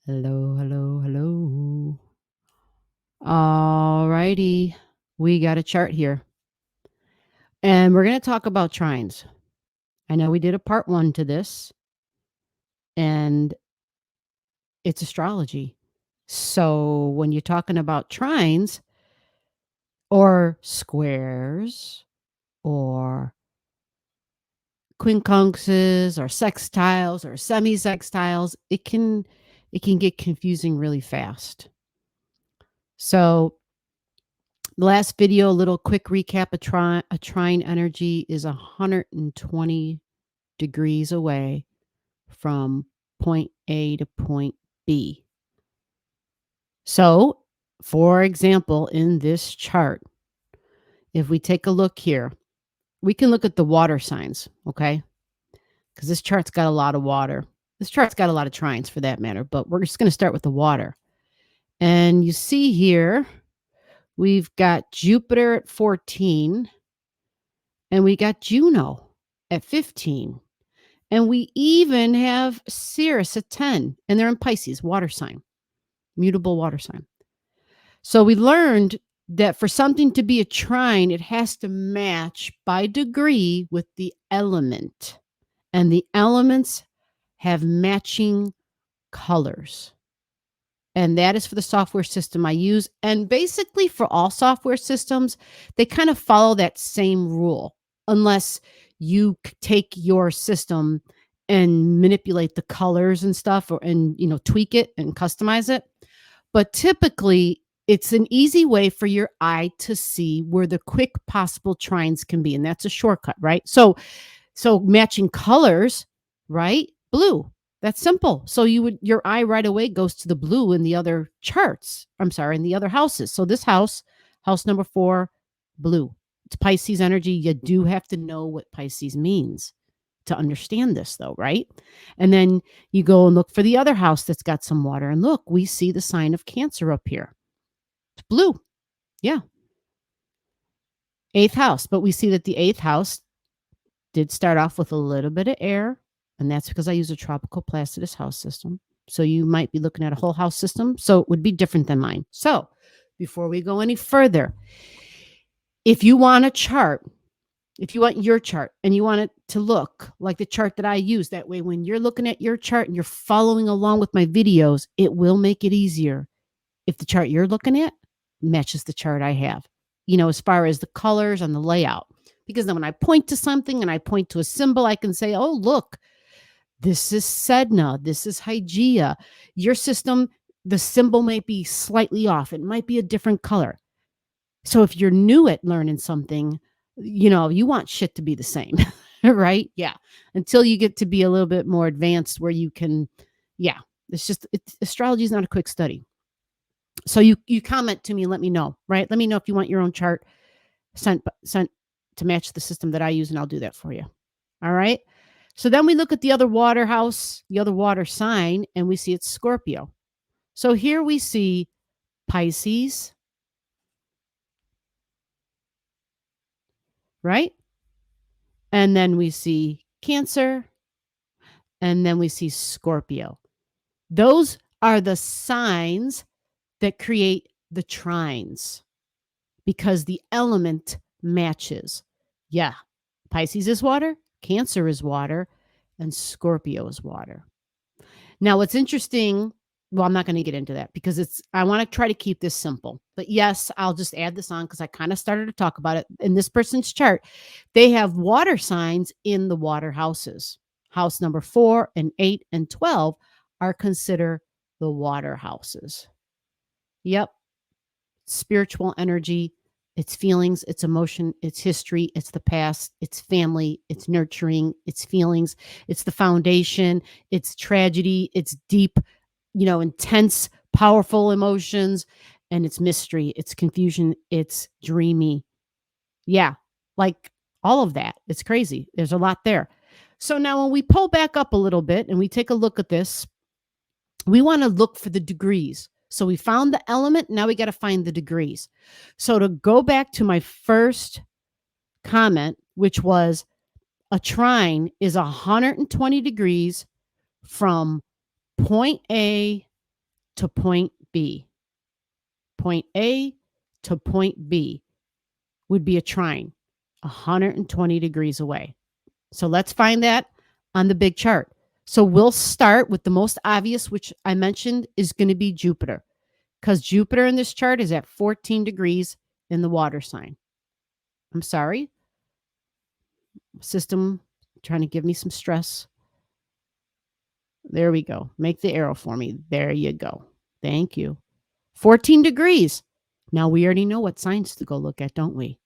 Hello, hello, hello. All righty. We got a chart here. And we're going to talk about trines. I know we did a part 1 to this, and it's astrology. So when you're talking about trines or squares or quincunxes or sextiles or semi-sextiles, it can get confusing really fast. So the last video, a little quick recap. A trine energy is 120 degrees away from point A to point B. So, for example, in this chart, if we take a look here, we can look at the water signs, okay? Because this chart's got a lot of water. This chart's got a lot of trines for that matter, but we're just going to start with the water. And you see here, we've got Jupiter at 14. And we got Juno at 15. And we even have Ceres at 10. And they're in Pisces, water sign, mutable water sign. So we learned that for something to be a trine, it has to match by degree with the element. And the elements have matching colors. And that is for the software system I use. And basically for all software systems, they kind of follow that same rule, unless you take your system and manipulate the colors and stuff and tweak it and customize it. But typically it's an easy way for your eye to see where the quick possible trines can be. And that's a shortcut, right? So matching colors, right? Blue. That's simple. So your eye right away goes to the blue in the other charts. I'm sorry, in the other houses. So this house number 4, blue. It's Pisces energy. You do have to know what Pisces means to understand this though, right? And then you go and look for the other house that's got some water. And look, we see the sign of Cancer up here. It's blue. Yeah. 8th house. But we see that the 8th house did start off with a little bit of air. And that's because I use a tropical Placidus house system. So you might be looking at a whole house system. So it would be different than mine. So before we go any further, if you want a chart, if you want your chart and you want it to look like the chart that I use, that way when you're looking at your chart and you're following along with my videos, it will make it easier if the chart you're looking at matches the chart I have, as far as the colors and the layout. Because then when I point to something and I point to a symbol, I can say, oh, look, this is Sedna. This is Hygeia. Your system, the symbol might be slightly off. It might be a different color. So if you're new at learning something, you want shit to be the same, right? Yeah. Until you get to be a little bit more advanced where you can, astrology is not a quick study. So you comment to me and let me know, right? Let me know if you want your own chart sent to match the system that I use, and I'll do that for you. All right. So then we look at the other water house, the other water sign, and we see it's Scorpio. So here we see Pisces, right? And then we see Cancer, and then we see Scorpio. Those are the signs that create the trines because the element matches. Yeah. Pisces is water, Cancer is water, and Scorpio is water. Now, what's interesting, well, I'm not going to get into that because I want to try to keep this simple. But yes, I'll just add this on because I kind of started to talk about it. In this person's chart, they have water signs in the water houses. House number 4 and 8 and 12 are considered the water houses. Yep. Spiritual energy, it's feelings, it's emotion, it's history, it's the past, it's family, it's nurturing, it's feelings, it's the foundation, it's tragedy, it's deep, intense, powerful emotions, and it's mystery, it's confusion, it's dreamy. Yeah, like all of that. It's crazy. There's a lot there. So now when we pull back up a little bit and we take a look at this, we want to look for the degrees. So we found the element. Now we got to find the degrees. So to go back to my first comment, which was a trine is 120 degrees from point A to point B. Point A to point B would be a trine, 120 degrees away. So let's find that on the big chart. So we'll start with the most obvious, which I mentioned is going to be Jupiter, because Jupiter in this chart is at 14 degrees in the water sign. I'm sorry. System trying to give me some stress. There we go. Make the arrow for me. There you go. Thank you. 14 degrees. Now we already know what signs to go look at, don't we?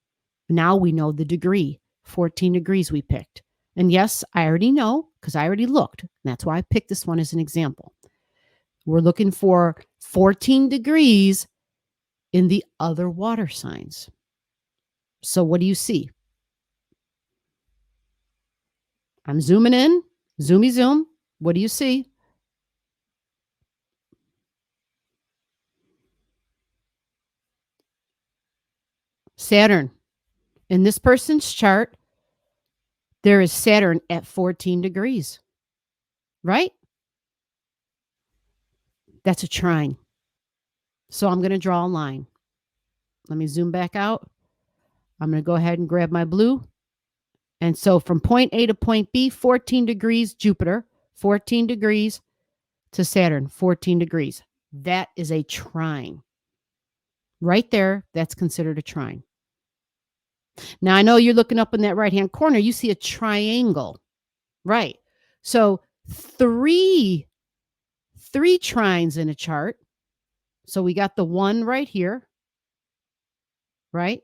Now we know the degree. 14 degrees we picked. And yes, I already know because I already looked. That's why I picked this one as an example. We're looking for 14 degrees in the other water signs. So what do you see? I'm zooming in. Zoomy zoom. What do you see? Saturn. In this person's chart, there is Saturn at 14 degrees, right? That's a trine. So I'm going to draw a line. Let me zoom back out. I'm going to go ahead and grab my blue. And so from point A to point B, 14 degrees Jupiter, 14 degrees to Saturn, 14 degrees. That is a trine. Right there, that's considered a trine. Now, I know you're looking up in that right-hand corner. You see a triangle, right? So three trines in a chart. So we got the one right here, right?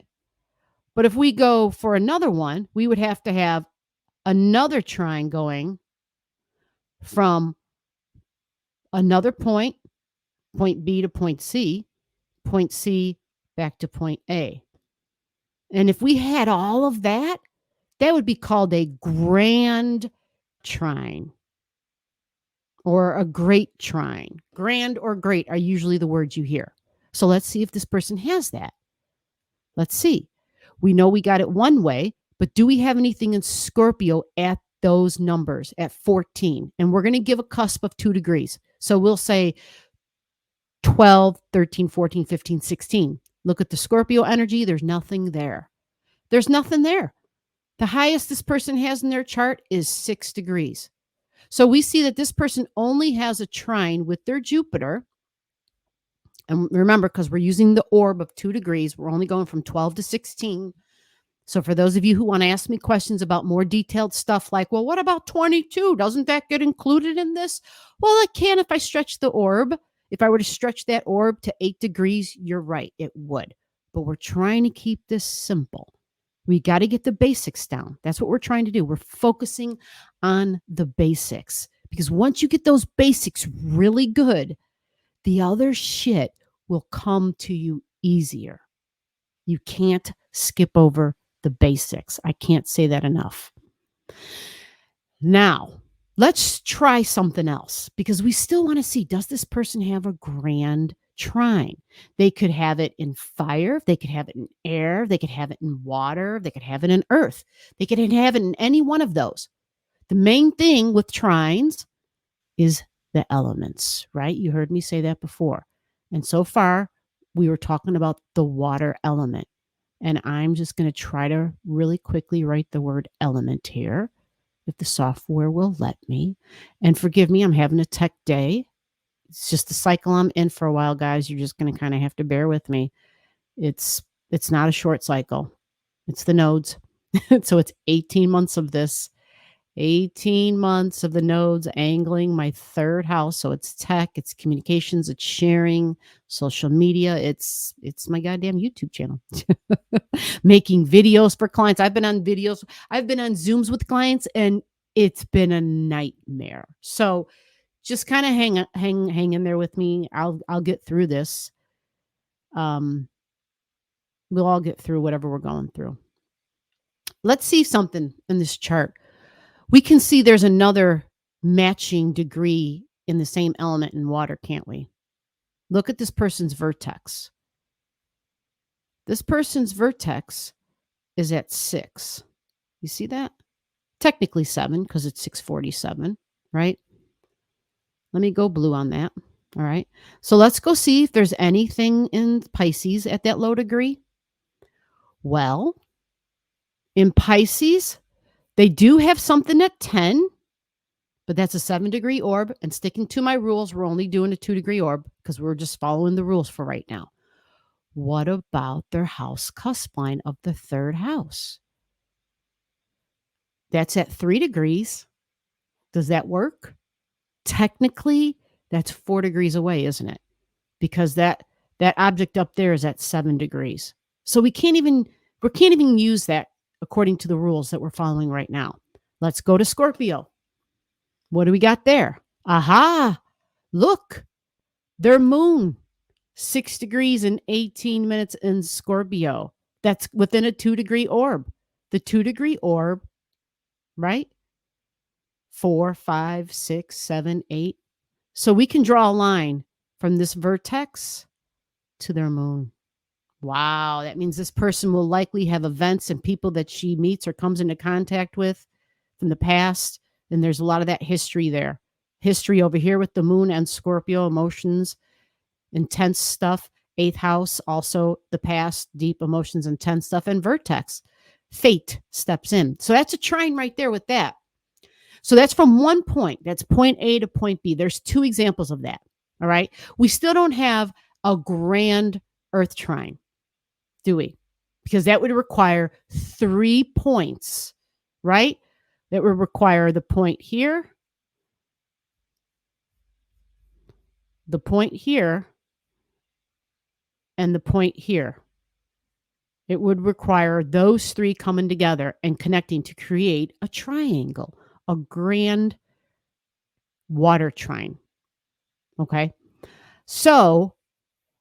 But if we go for another one, we would have to have another trine going from another point B to point C back to point A. And if we had all of that, that would be called a grand trine or a great trine. Grand or great are usually the words you hear. So let's see if this person has that. Let's see. We know we got it one way, but do we have anything in Scorpio at those numbers at 14? And we're going to give a cusp of 2 degrees. So we'll say 12, 13, 14, 15, 16. Look at the Scorpio energy. There's nothing there. There's nothing there. The highest this person has in their chart is 6 degrees. So we see that this person only has a trine with their Jupiter. And remember, because we're using the orb of 2 degrees, we're only going from 12 to 16. So for those of you who want to ask me questions about more detailed stuff like, well, what about 22? Doesn't that get included in this? Well, it can if I stretch the orb. If I were to stretch that orb to 8 degrees, you're right, it would. But we're trying to keep this simple. We got to get the basics down. That's what we're trying to do. We're focusing on the basics because once you get those basics really good, the other shit will come to you easier. You can't skip over the basics. I can't say that enough. Now, let's try something else because we still want to see, does this person have a grand trine? They could have it in fire. They could have it in air. They could have it in water. They could have it in earth. They could have it in any one of those. The main thing with trines is the elements, right? You heard me say that before. And so far, we were talking about the water element. And I'm just going to try to really quickly write the word element here, if the software will let me. And forgive me, I'm having a tech day. It's just the cycle I'm in for a while, guys. You're just going to kind of have to bear with me. It's not a short cycle. It's the nodes. So it's 18 months of this. 18 months of the nodes angling my third house. So it's tech, it's communications, it's sharing, social media. It's my goddamn YouTube channel. Making videos for clients. I've been on videos. I've been on Zooms with clients and it's been a nightmare. So just kind of hang in there with me. I'll get through this. We'll all get through whatever we're going through. Let's see something in this chart. We can see there's another matching degree in the same element in water, can't we? Look at this person's vertex. This person's vertex is at 6. You see that? Technically 7 because it's 647, right? Let me go blue on that. All right. So let's go see if there's anything in Pisces at that low degree. Well, in Pisces, they do have something at 10, but that's a 7-degree orb. And sticking to my rules, we're only doing a 2-degree orb because we're just following the rules for right now. What about their house cusp line of the 3rd house? That's at 3 degrees. Does that work? Technically, that's 4 degrees away, isn't it? Because that object up there is at 7 degrees. So we can't even use that according to the rules that we're following right now. Let's go to Scorpio. What do we got there? Aha! Look, their moon, 6 degrees and 18 minutes in Scorpio. That's within a 2-degree orb. The 2-degree orb, right? 4, 5, 6, 7, 8. So we can draw a line from this vertex to their moon. Wow, that means this person will likely have events and people that she meets or comes into contact with from the past. And there's a lot of that history there. History over here with the moon and Scorpio, emotions, intense stuff. 8th house, also the past, deep emotions, intense stuff. And vertex, fate steps in. So that's a trine right there with that. So that's from one point. That's point A to point B. There's 2 examples of that. All right. We still don't have a grand Earth trine, do we? Because that would require 3 points, right? That would require the point here, the point here, and the point here. It would require those 3 coming together and connecting to create a triangle, a grand water trine. Okay. So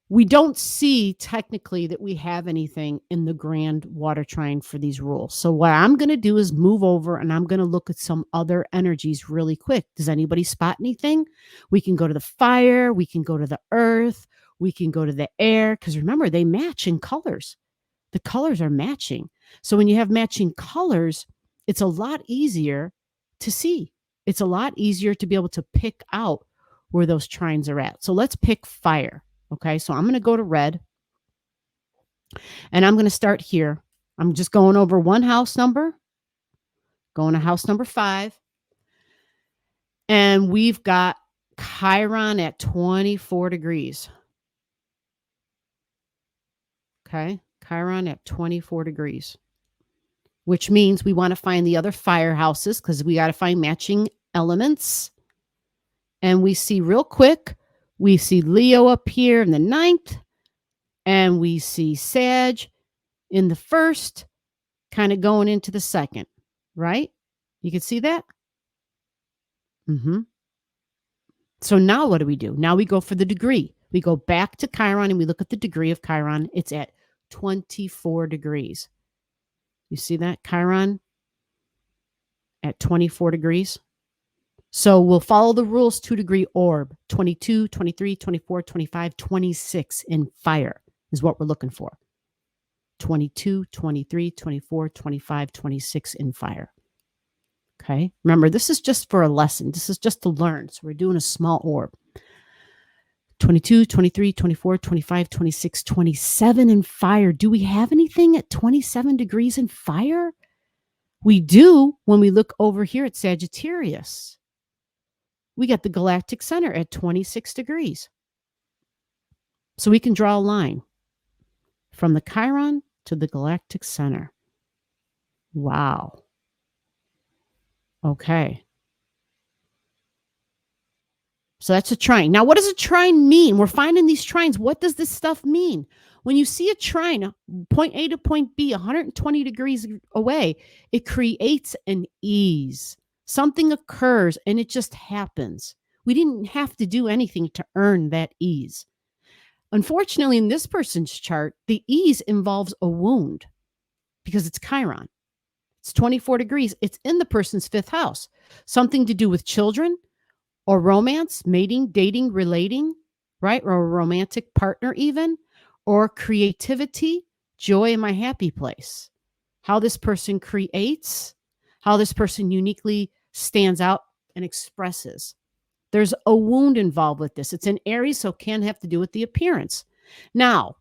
we don't see technically that we have anything in the grand water trine for these rules. So what I'm going to do is move over and I'm going to look at some other energies really quick. Does anybody spot anything? We can go to the fire. We can go to the earth. We can go to the air. Because remember, they match in colors. The colors are matching. So when you have matching colors, it's a lot easier to see. It's a lot easier to be able to pick out where those trines are at. So let's pick fire. Okay, so I'm going to go to red and I'm going to start here. I'm just going over one house number, going to house number 5. And we've got Chiron at 24 degrees. Okay, Chiron at 24 degrees, which means we want to find the other fire houses because we got to find matching elements. And we see real quick, we see Leo up here in the 9th, and we see Sag in the 1st, kind of going into the 2nd, right? You can see that? So now what do? Now we go for the degree. We go back to Chiron and we look at the degree of Chiron. It's at 24 degrees. You see that? Chiron at 24 degrees. So we'll follow the rules 2-degree orb, 22, 23, 24, 25, 26 in fire is what we're looking for. 22, 23, 24, 25, 26 in fire. Okay. Remember, this is just for a lesson. This is just to learn. So we're doing a small orb. 22, 23, 24, 25, 26, 27 in fire. Do we have anything at 27 degrees in fire? We do when we look over here at Sagittarius. We got the galactic center at 26 degrees. So we can draw a line from the Chiron to the galactic center. Wow. Okay. So that's a trine. Now, what does a trine mean? We're finding these trines. What does this stuff mean? When you see a trine, point A to point B, 120 degrees away, it creates an ease. Something occurs and it just happens. We didn't have to do anything to earn that ease. Unfortunately, in this person's chart, the ease involves a wound because it's Chiron. It's 24 degrees. It's in the person's 5th house. Something to do with children or romance, mating, dating, relating, right? Or a romantic partner even, or creativity, joy in my happy place. How this person creates, how this person uniquely stands out and expresses There's a wound involved with this. It's an Aries, so it can have to do with the appearance. Now,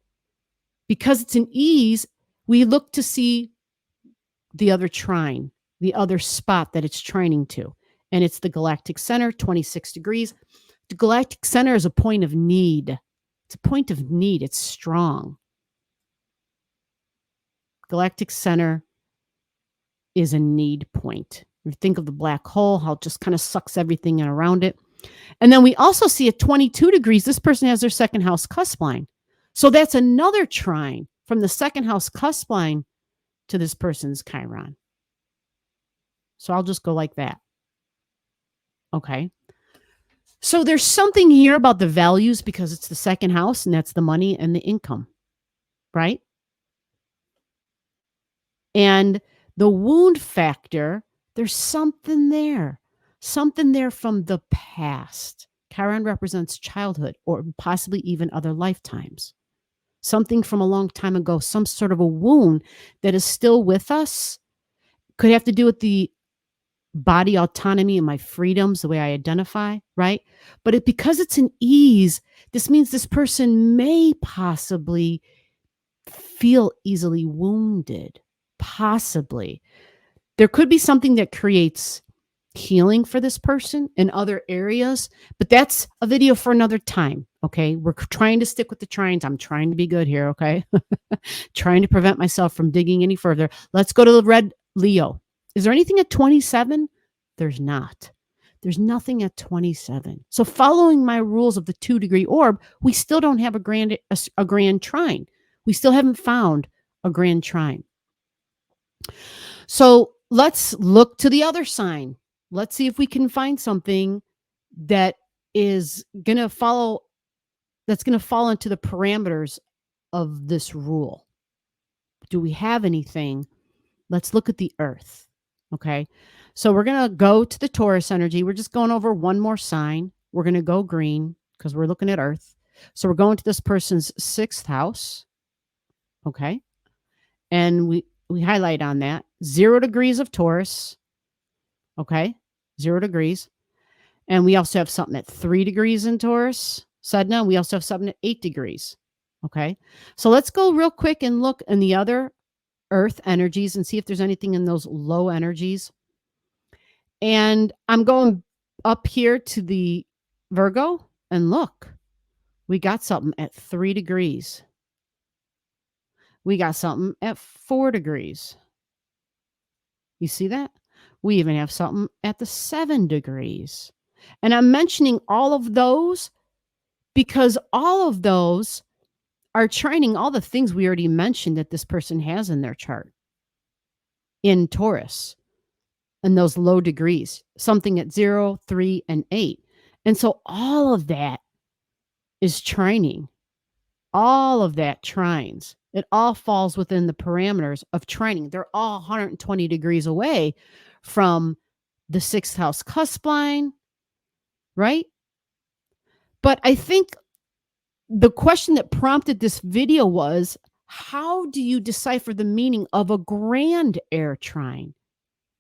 because it's an ease, we look to see the other trine, the other spot that it's trining to. And it's the galactic center, 26 degrees. The galactic center is a point of need. It's a point of need. It's strong. Galactic center is a need point. You think of the black hole, how it just kind of sucks everything in around it. And then we also see at 22 degrees, this person has their second house cusp line. So that's another trine from the second house cusp line to this person's Chiron. So I'll just go like that. Okay. So there's something here about the values because it's the second house and that's the money and the income, right? And the wound factor, there's something there from the past. Chiron represents childhood or possibly even other lifetimes. Something from a long time ago, some sort of a wound that is still with us. Could have to do with the body autonomy and my freedoms, the way I identify, right? But because it's an ease, this means this person may possibly feel easily wounded. Possibly. There could be something that creates healing for this person in other areas, but that's a video for another time, okay? We're trying to stick with the trines. I'm trying to be good here, okay? Trying to prevent myself from digging any further. Let's go to the red Leo. Is there anything at 27? There's not. There's nothing at 27. So following my rules of the 2-degree orb, we still don't have a grand trine. We still haven't found a grand trine. So let's look to the other sign. Let's see if we can find something that is going to follow, that's going to fall into the parameters of this rule. Do we have anything? Let's look at the earth. Okay. So we're going to go to the Taurus energy. We're just going over one more sign. We're going to go green because we're looking at earth. So we're going to this person's 6th house. Okay. And we highlight on that 0 degrees of Taurus. Okay. 0 degrees. And we also have something at 3 degrees in Taurus, Sedna. We also have something at 8 degrees. Okay. So let's go real quick and look in the other earth energies and see if there's anything in those low energies. And I'm going up here to the Virgo and look, we got something at 3 degrees. We got something at 4 degrees. You see that? We even have something at the 7 degrees. And I'm mentioning all of those because all of those are trining all the things we already mentioned that this person has in their chart in Taurus and those low degrees, something at 0, 3, and 8. And so all of that is trining. All of that trines. It all falls within the parameters of trining. They're all 120 degrees away from the 6th house cusp line, right? But I think the question that prompted this video was, how do you decipher the meaning of a grand air trine?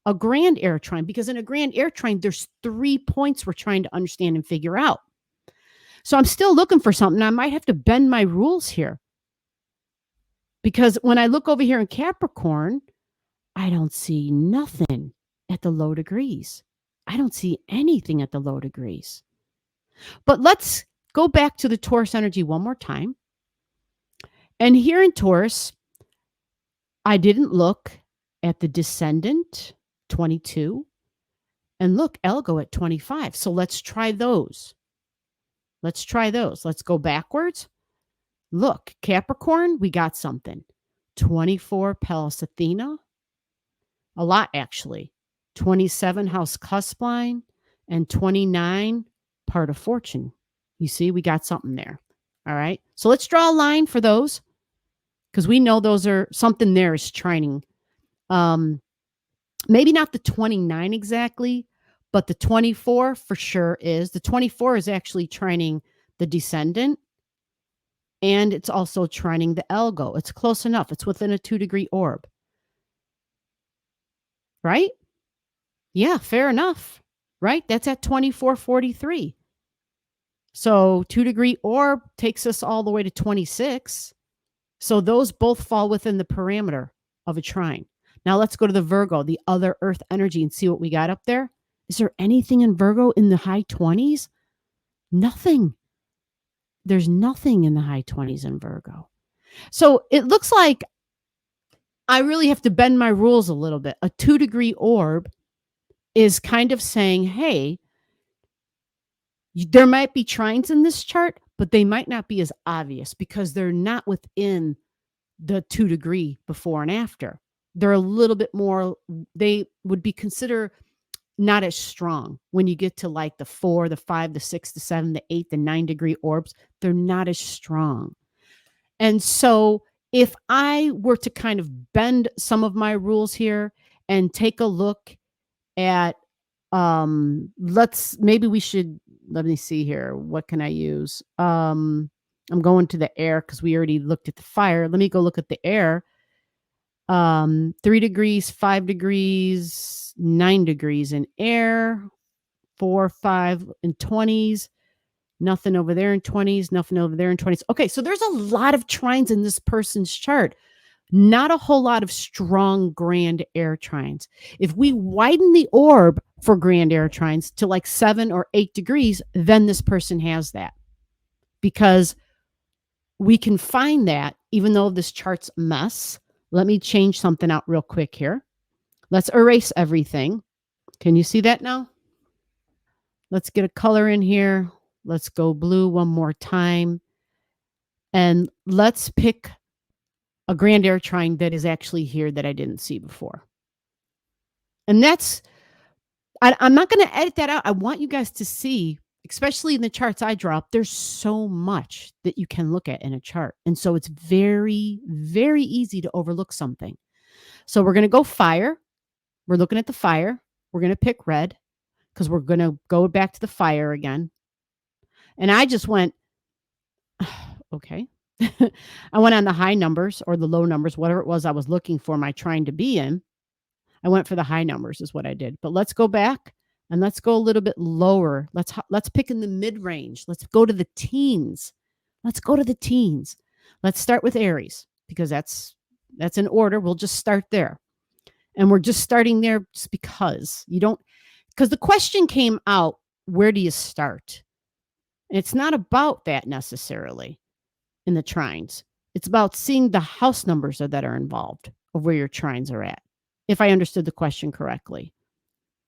A grand air trine, because in a grand air trine, there's 3 points we're trying to understand and figure out. So I'm still looking for something. I might have to bend my rules here. Because when I look over here in Capricorn, I don't see nothing at the low degrees. I don't see anything at the low degrees. But let's go back to the Taurus energy one more time. And here in Taurus, I didn't look at the descendant, 22, and look, Elgo at 25. So let's try those. Let's try those. Let's go backwards. Look, Capricorn, we got something. 24, Pallas Athena. A lot, actually. 27, House Cusp line. And 29, Part of Fortune. You see, we got something there. All right. So let's draw a line for those because we know those are something there is trining. Maybe not the 29 exactly, but the 24 for sure is. The 24 is actually trining the descendant. And it's also trining the Elgo. It's close enough. It's within a 2-degree orb. Right? Yeah, fair enough. Right? That's at 2443. So 2-degree orb takes us all the way to 26. So those both fall within the parameter of a trine. Now let's go to the Virgo, the other earth energy, and see what we got up there. Is there anything in Virgo in the high 20s? Nothing. There's nothing in the high 20s in Virgo. So it looks like I really have to bend my rules a little bit. A 2-degree orb is kind of saying, hey, there might be trines in this chart, but they might not be as obvious because they're not within the 2-degree before and after. They're a little bit more, they would be considered not as strong when you get to like the 4, the 5, the 6, the 7, the 8, the 9-degree orbs. They're not as strong. And so if I were to kind of bend some of my rules here and take a look at, maybe we should, let me see here. What can I use? I'm going to the air because we already looked at the fire. Let me go look at the air. 3 degrees, 5 degrees, 9 degrees in air, 4, 5 in 20s, nothing over there in 20s, nothing over there in 20s. Okay, so there's a lot of trines in this person's chart. Not a whole lot of strong grand air trines. If we widen the orb for grand air trines to like 7 or 8 degrees, then this person has that. Because we can find that even though this chart's a mess. Let me change something out real quick here. Let's erase everything. Can you see that now? Let's get a color in here. Let's go blue one more time. And let's pick a grand air trine that is actually here that I didn't see before. And that's, I'm not going to edit that out. I want you guys to see, especially in the charts I draw up, there's so much that you can look at in a chart. And so it's very, very easy to overlook something. So we're going to go fire. We're looking at the fire. We're going to pick red because we're going to go back to the fire again. And I just went, okay. I went on the high numbers or the low numbers, whatever it was I was looking for my trying to be in. I went for the high numbers is what I did. But let's go back and let's go a little bit lower. Let's pick in the mid-range. Let's go to the teens. Let's go to the teens. Let's start with Aries because that's in order. We'll just start there. And we're just starting there just because the question came out, where do you start? And it's not about that necessarily in the trines. It's about seeing the house numbers that are involved of where your trines are at, if I understood the question correctly.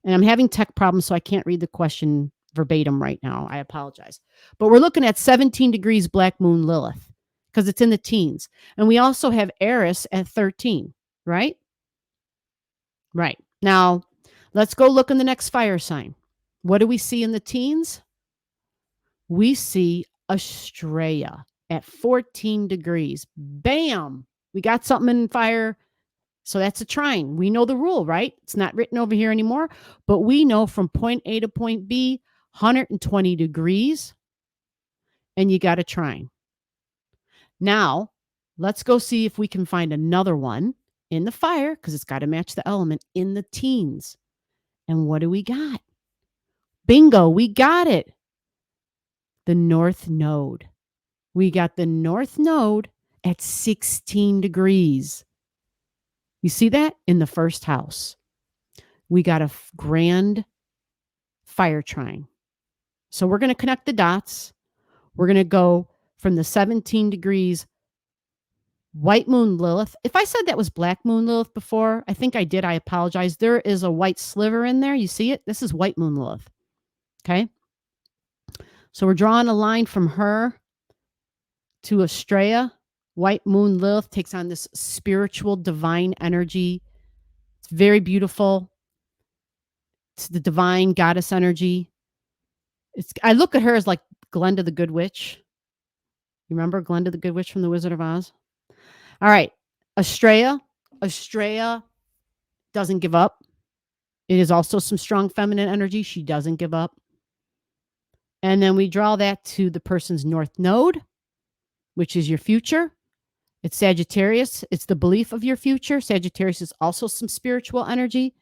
And I'm having tech problems, so I can't read the question verbatim right now. I apologize. But we're looking at 17 degrees Black Moon Lilith because it's in the teens. And we also have Eris at 13, right? Right. Now, let's go look in the next fire sign. What do we see in the teens? We see Astrology at 14 degrees. Bam! We got something in fire. So that's a trine. We know the rule, right? It's not written over here anymore, but we know from point A to point B, 120 degrees, and you got a trine. Now, let's go see if we can find another one in the fire, because it's got to match the element in the teens. And what do we got? Bingo, we got it. The North Node. We got the North Node at 16 degrees. You see that? In the first house. We got a grand fire trine. So we're going to connect the dots. We're going to go from the 17 degrees White Moon Lilith. If I said that was Black Moon Lilith before, I think I did. I apologize. There is a white sliver in there. You see it? This is White Moon Lilith. Okay. So we're drawing a line from her to Astrology. White Moon Lilith takes on this spiritual divine energy. It's very beautiful. It's the divine goddess energy. I look at her as like Glenda the Good Witch. You remember Glenda the Good Witch from The Wizard of Oz? All right. Astrology doesn't give up. It is also some strong feminine energy. She doesn't give up. And then we draw that to the person's North Node, which is your future. It's Sagittarius. It's the belief of your future. Sagittarius is also some spiritual energy.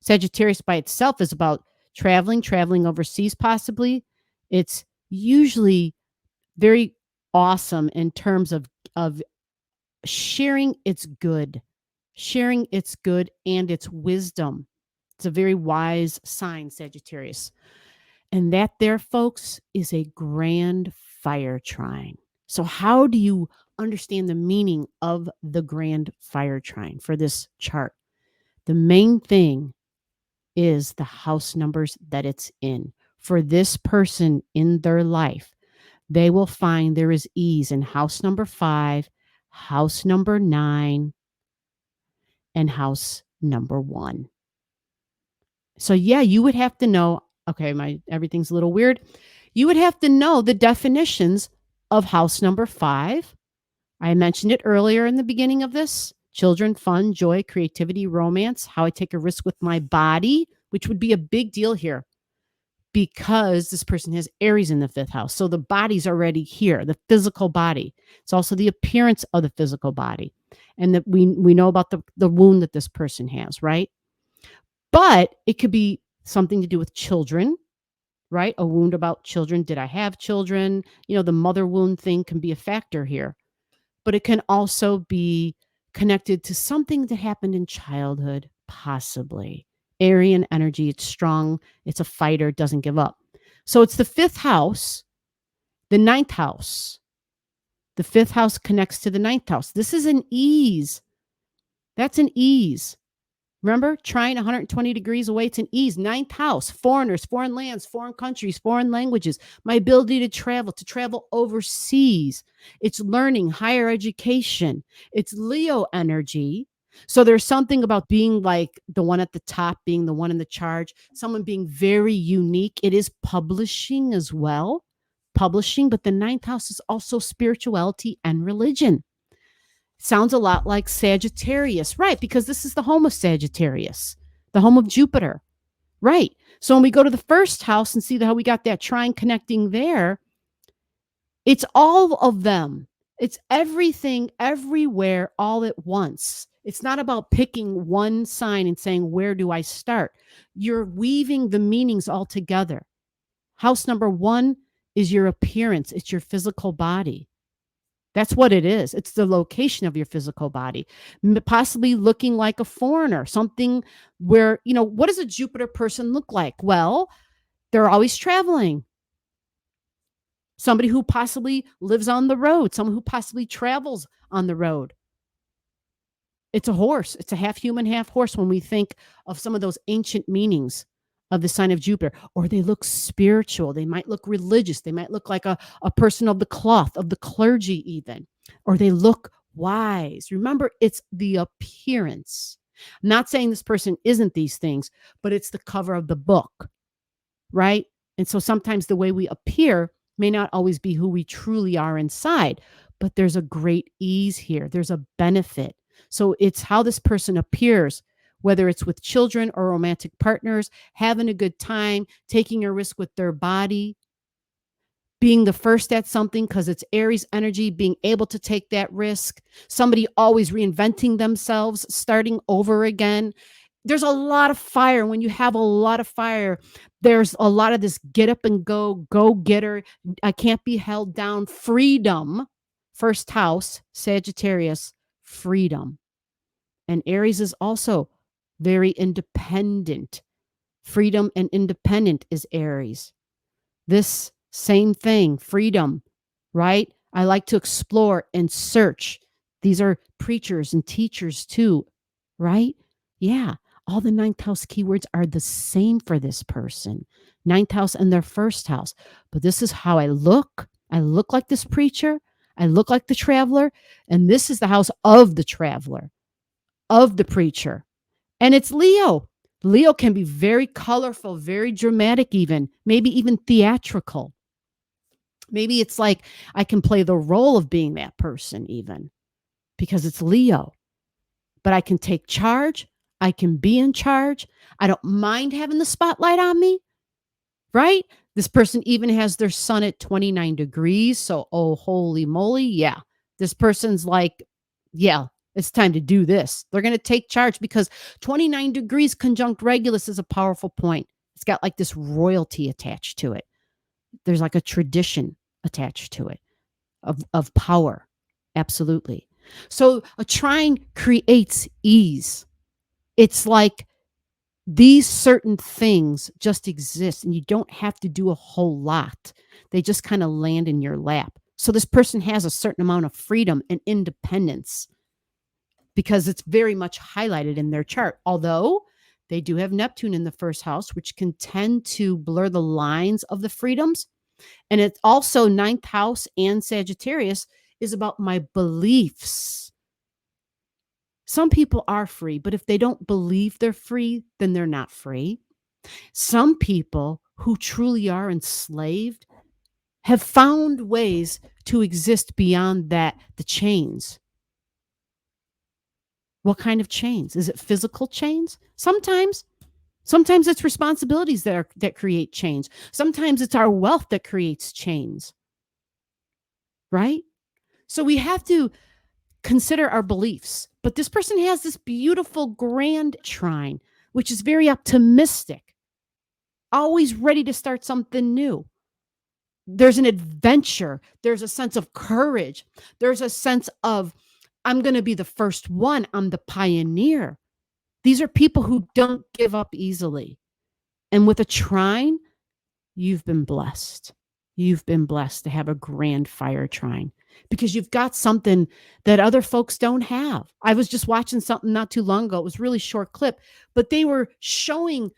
Sagittarius by itself is about traveling overseas possibly. It's usually very awesome in terms of sharing its good, and its wisdom. It's a very wise sign, Sagittarius. And that there, folks, is a grand fire trine. So how do you understand the meaning of the grand fire trine for this chart? The main thing is the house numbers that it's in. For this person in their life, they will find there is ease in house number 5, house number 9, and house number 1. So yeah, you would have to know, okay, my everything's a little weird. You would have to know the definitions of house number 5. I mentioned it earlier in the beginning of this. Children, fun, joy, creativity, romance, how I take a risk with my body, which would be a big deal here because this person has Aries in the 5th house. So the body's already here, the physical body. It's also the appearance of the physical body. And that we know about the wound that this person has, right? But it could be something to do with children, right? A wound about children. Did I have children? The mother wound thing can be a factor here. But it can also be connected to something that happened in childhood, possibly. Arian energy, it's strong, it's a fighter, it doesn't give up. So it's the 5th house, the 9th house. The 5th house connects to the 9th house. This is an ease. That's an ease. Remember, trine 120 degrees away, it's an ease. 9th house, foreigners, foreign lands, foreign countries, foreign languages, my ability to travel overseas. It's learning, higher education. It's Leo energy. So there's something about being like the one at the top, being the one in the charge, someone being very unique. It is publishing as well, publishing, but the 9th house is also spirituality and religion. Sounds a lot like Sagittarius, right? Because this is the home of Sagittarius, the home of Jupiter, right? So when we go to the 1st house and see how we got that trine connecting there, it's all of them. It's everything, everywhere, all at once. It's not about picking one sign and saying, where do I start? You're weaving the meanings all together. House number 1 is your appearance. It's your physical body. That's what it is. It's the location of your physical body, possibly looking like a foreigner, something where, what does a Jupiter person look like? Well, they're always traveling. Somebody who possibly lives on the road, someone who possibly travels on the road. It's a horse. It's a half human, half horse when we think of some of those ancient meanings of the sign of Jupiter. Or they look spiritual. They might look religious. They might look like a person of the cloth, of the clergy even. Or they look wise. Remember, it's the appearance. I'm not saying this person isn't these things, but it's the cover of the book, right? And so sometimes the way we appear may not always be who we truly are inside, but there's a great ease here. There's a benefit. So it's how this person appears, whether it's with children or romantic partners, having a good time, taking a risk with their body, being the first at something because it's Aries energy, being able to take that risk, somebody always reinventing themselves, starting over again. There's a lot of fire. When you have a lot of fire, there's a lot of this get up and go getter. I can't be held down. Freedom. 1st house, Sagittarius, freedom. And Aries is also very independent. Freedom and independent is Aries. This same thing, freedom, right? I like to explore and search. These are preachers and teachers too, right? Yeah. All the 9th house keywords are the same for this person. 9th house and their 1st house. But this is how I look. I look like this preacher. I look like the traveler. And this is the house of the traveler, of the preacher. And it's Leo. Leo can be very colorful, very dramatic even, maybe even theatrical. Maybe it's like I can play the role of being that person even because it's Leo. But I can take charge. I can be in charge. I don't mind having the spotlight on me, right? This person even has their sun at 29 degrees. So, oh, holy moly. Yeah. This person's like, yeah, it's time to do this. They're going to take charge because 29 degrees conjunct Regulus is a powerful point. It's got like this royalty attached to it. There's like a tradition attached to it of power. Absolutely. So a trine creates ease. It's like these certain things just exist and you don't have to do a whole lot. They just kind of land in your lap. So this person has a certain amount of freedom and independence because it's very much highlighted in their chart. Although they do have Neptune in the first house, which can tend to blur the lines of the freedoms. And it's also ninth house and Sagittarius is about my beliefs. Some people are free, but if they don't believe they're free, then they're not free. Some people who truly are enslaved have found ways to exist beyond that, the chains. What kind of chains? Is it physical chains? Sometimes. Sometimes it's responsibilities that create chains. Sometimes it's our wealth that creates chains. Right? So we have to consider our beliefs. But this person has this beautiful grand trine, which is very optimistic, always ready to start something new. There's an adventure. There's a sense of courage. There's a sense of, I'm going to be the first one. I'm the pioneer. These are people who don't give up easily. And with a trine, you've been blessed. You've been blessed to have a grand fire trine because you've got something that other folks don't have. I was just watching something not too long ago. It was a really short clip, but they were showing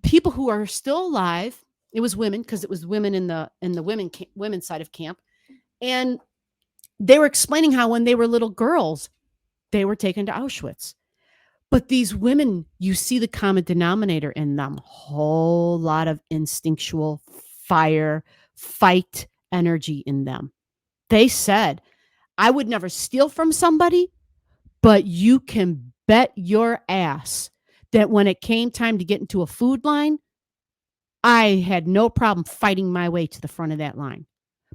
people who are still alive. It was women because it was women in the women's side of camp. And they were explaining how when they were little girls, they were taken to Auschwitz. But these women, you see the common denominator in them, whole lot of instinctual fire, fight energy in them. They said, I would never steal from somebody, but you can bet your ass that when it came time to get into a food line, I had no problem fighting my way to the front of that line.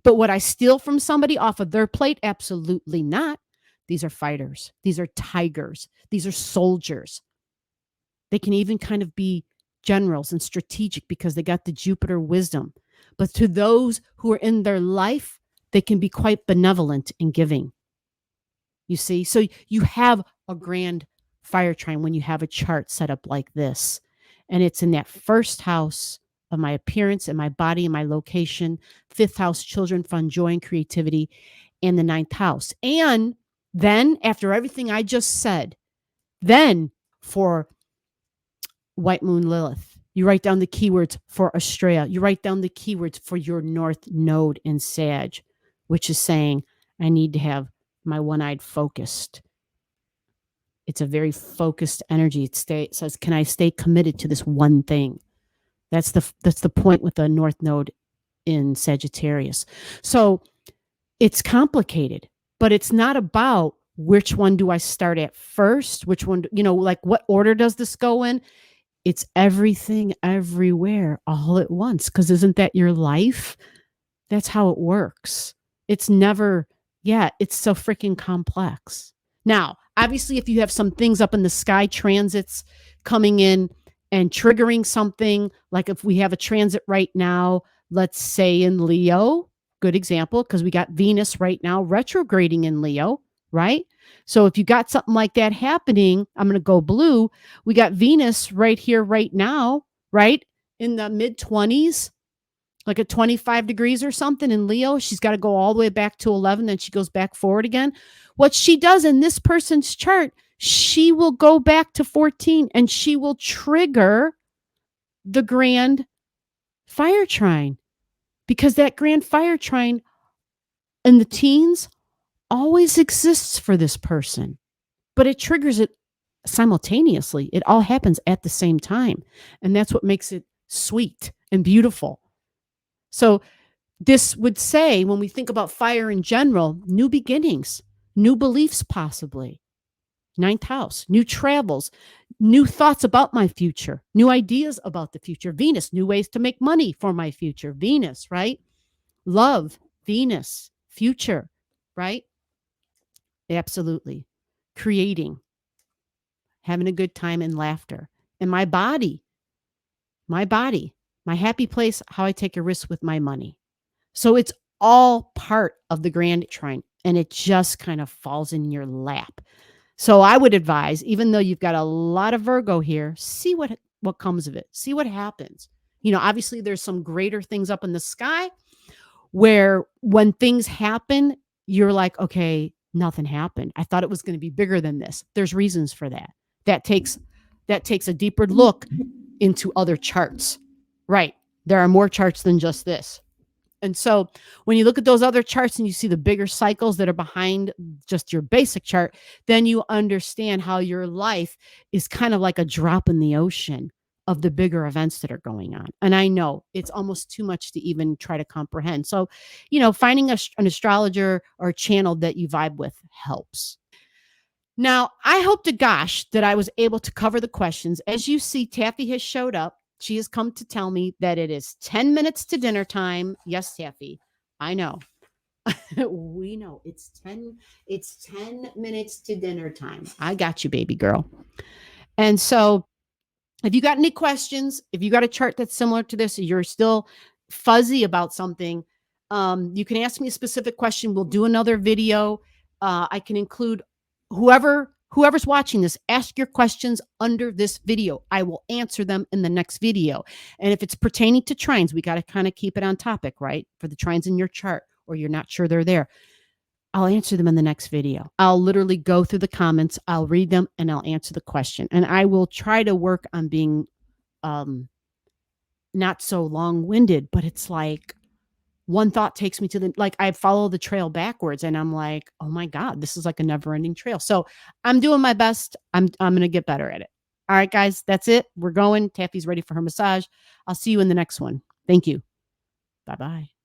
But would I steal from somebody off of their plate? Absolutely not. These are fighters. These are tigers. These are soldiers. They can even kind of be generals and strategic because they got the Jupiter wisdom. But to those who are in their life, they can be quite benevolent and giving. You see? So you have a grand fire trine when you have a chart set up like this. And it's in that first house of my appearance and my body and my location, fifth house, children, fun, joy, and creativity, and the ninth house. And then after everything I just said, then for White Moon Lilith, you write down the keywords for Australia. You write down the keywords for your North Node in Sag, which is saying, I need to have my one-eyed focused. It's a very focused energy. It says, can I stay committed to this one thing? That's the point with the North Node in Sagittarius. So it's complicated, but it's not about which one do I start at first, which one, like what order does this go in? It's everything everywhere all at once. Because isn't that your life? That's how it works. It's never, it's so freaking complex. Now, obviously, if you have some things up in the sky, transits coming in and triggering something, like if we have a transit right now, let's say in Leo, good example, because we got Venus right now retrograding in Leo, right? So if you got something like that happening, I'm going to go blue. We got Venus right here, right now, right? In the mid 20s, like at 25 degrees or something in Leo. She's got to go all the way back to 11. Then she goes back forward again. What she does in this person's chart, she will go back to 14 and she will trigger the grand fire trine, because that grand fire trine in the teens always exists for this person, but it triggers it simultaneously. It all happens at the same time. And that's what makes it sweet and beautiful. So this would say, when we think about fire in general, new beginnings, new beliefs, possibly. Ninth house, new travels, new thoughts about my future, new ideas about the future. Venus, new ways to make money for my future. Venus, right? Love, Venus, future, right? Absolutely. Creating, having a good time and laughter. And my body, My happy place, how I take a risk with my money. So it's all part of the grand trine, and it just kind of falls in your lap. So I would advise, even though you've got a lot of Virgo here, see what comes of it. See what happens. Obviously there's some greater things up in the sky where when things happen, you're like, okay, nothing happened. I thought it was going to be bigger than this. There's reasons for that. That takes a deeper look into other charts. Right. There are more charts than just this. And so when you look at those other charts and you see the bigger cycles that are behind just your basic chart, then you understand how your life is kind of like a drop in the ocean of the bigger events that are going on. And I know it's almost too much to even try to comprehend. So, finding an astrologer or a channel that you vibe with helps. Now, I hope to gosh that I was able to cover the questions. As you see, Taffy has showed up. She has come to tell me that it is 10 minutes to dinner time. Yes, Taffy, I know. We know it's 10 minutes to dinner time. I got you, baby girl. And so if you got any questions, if you got a chart that's similar to this, or you're still fuzzy about something, you can ask me a specific question. We'll do another video. I can include whoever's watching this. Ask your questions under this video. I will answer them in the next video. And if it's pertaining to trines, we got to kind of keep it on topic, right? For the trines in your chart, or you're not sure they're there, I'll answer them in the next video. I'll literally go through the comments, I'll read them, and I'll answer the question. And I will try to work on being not so long-winded, but it's like one thought takes me to I follow the trail backwards, and I'm like, oh my God, this is like a never-ending trail. So I'm doing my best. I'm going to get better at it. All right, guys, that's it. We're going. Taffy's ready for her massage. I'll see you in the next one. Thank you. Bye-bye.